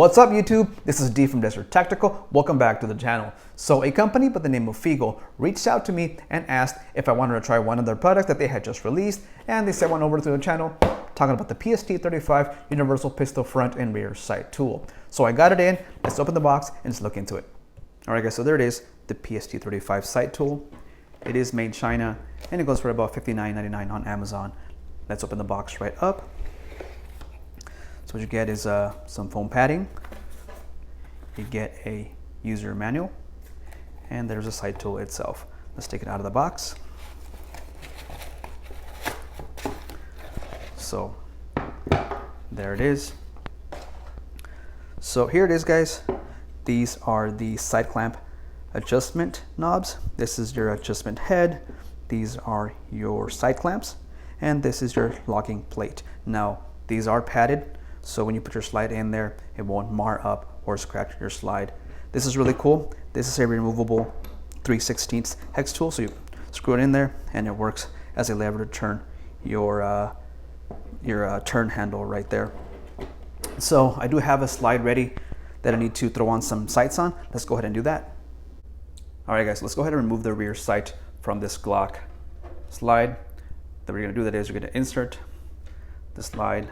What's up YouTube? This is D from Desert Tactical. Welcome back to the channel. So a company by the name of Feagle reached out to me and asked if I wanted to try one of their products that they had just released, and they sent one over to the channel talking about the PST35 Universal Pistol Front and Rear Sight Tool. So I got it in, let's open the box and let's look into it. Alright guys, so there it is, the PST35 Sight Tool. It is made in China and it goes for about $59.99 on Amazon. Let's open the box right up. So what you get is some foam padding, you get a user manual, and there's a sight tool itself. Let's take it out of the box. So there it is. So here it is guys. These are the sight clamp adjustment knobs. This is your adjustment head. These are your sight clamps, and this is your locking plate. Now these are padded, so when you put your slide in there, it won't mar up or scratch your slide. This is really cool. This is a removable 3/16 hex tool, so you screw it in there and it works as a lever to turn your turn handle right there. So I do have a slide ready that I need to throw on some sights on. Let's go ahead and do that. All right guys, let's go ahead and remove the rear sight from this Glock slide. The way you're gonna do that is you're gonna insert the slide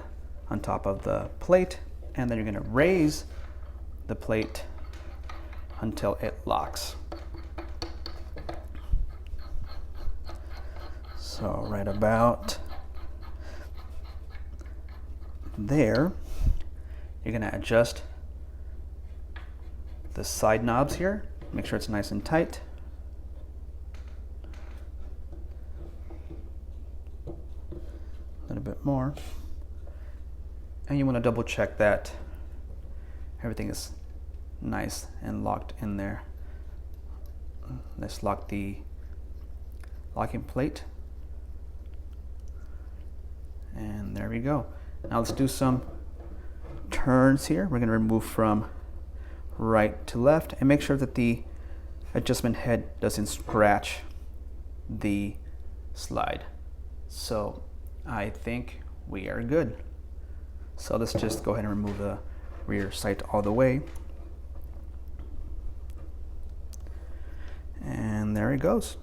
on top of the plate, and then you're going to raise the plate until it locks. So right about there, you're going to adjust the side knobs here. Make sure it's nice and tight. A little bit more. And you want to double check that everything is nice and locked in there. Let's lock the locking plate. And there we go. Now let's do some turns here. We're going to remove from right to left and make sure that the adjustment head doesn't scratch the slide. So I think we are good. So let's just go ahead and remove the rear sight all the way. And there it goes.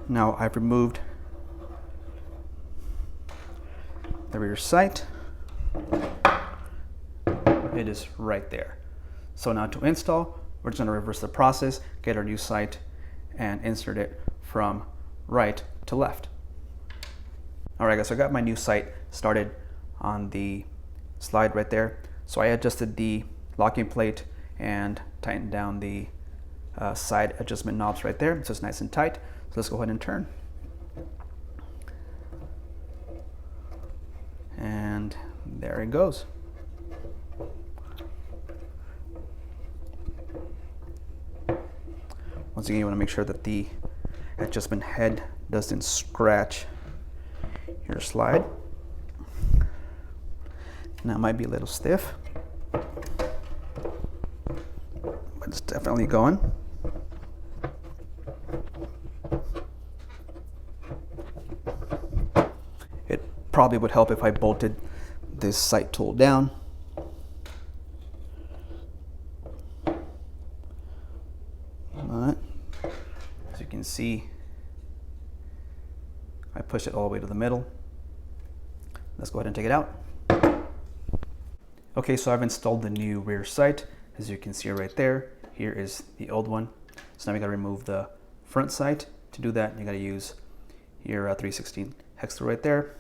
Now I've removed the rear sight. It is right there. So now to install, we're just going to reverse the process, get our new sight, and insert it from right to left. All right guys, so I got my new sight started on the slide right there. So I adjusted the locking plate and tightened down the side adjustment knobs right there, so it's nice and tight. So let's go ahead and turn. And there it goes. Once again, you want to make sure that the adjustment head doesn't scratch your slide. Now it might be a little stiff, but it's definitely going. It probably would help if I bolted this sight tool down. But as you can see, I pushed it all the way to the middle. Let's go ahead and take it out. Okay, so I've installed the new rear sight. As you can see right there, here is the old one. So now we gotta remove the front sight. To do that, you gotta use your 3/16 hex tool right there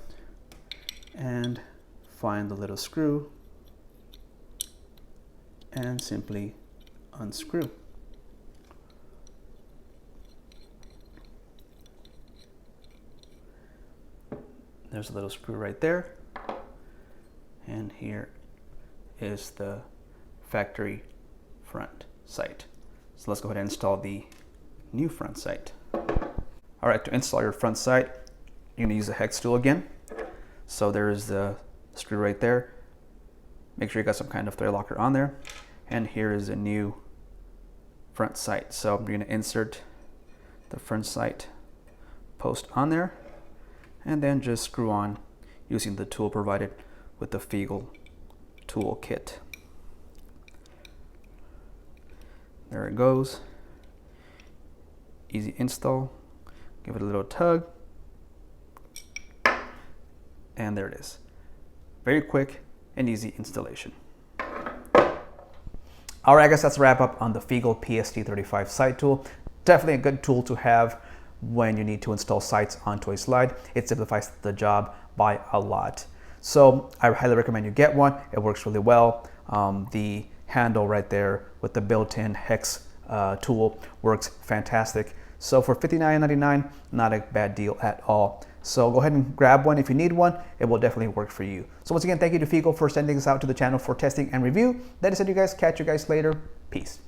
and find the little screw and simply unscrew. There's a little screw right there, and here is the factory front sight. So let's go ahead and install the new front sight. All right, to install your front sight, you're gonna use the hex tool again. So there's the screw right there. Make sure you got some kind of thread locker on there. And here is a new front sight. So you're gonna insert the front sight post on there. and then just screw on using the tool provided with the Feagle tool kit. There it goes. Easy install. Give it a little tug. And there it is. Very quick and easy installation. All right, I guess that's a wrap up on the Feagle PST35 Sight Tool. Definitely a good tool to have when you need to install sights onto a slide. It simplifies the job by a lot. So I highly recommend you get one. It works really well. The handle right there with the built-in hex tool works fantastic. So for $59.99, not a bad deal at all. So go ahead and grab one if you need one. It will definitely work for you. So once again, thank you to Feagle for sending this out to the channel for testing and review. That is it, you guys. Catch you guys later. Peace.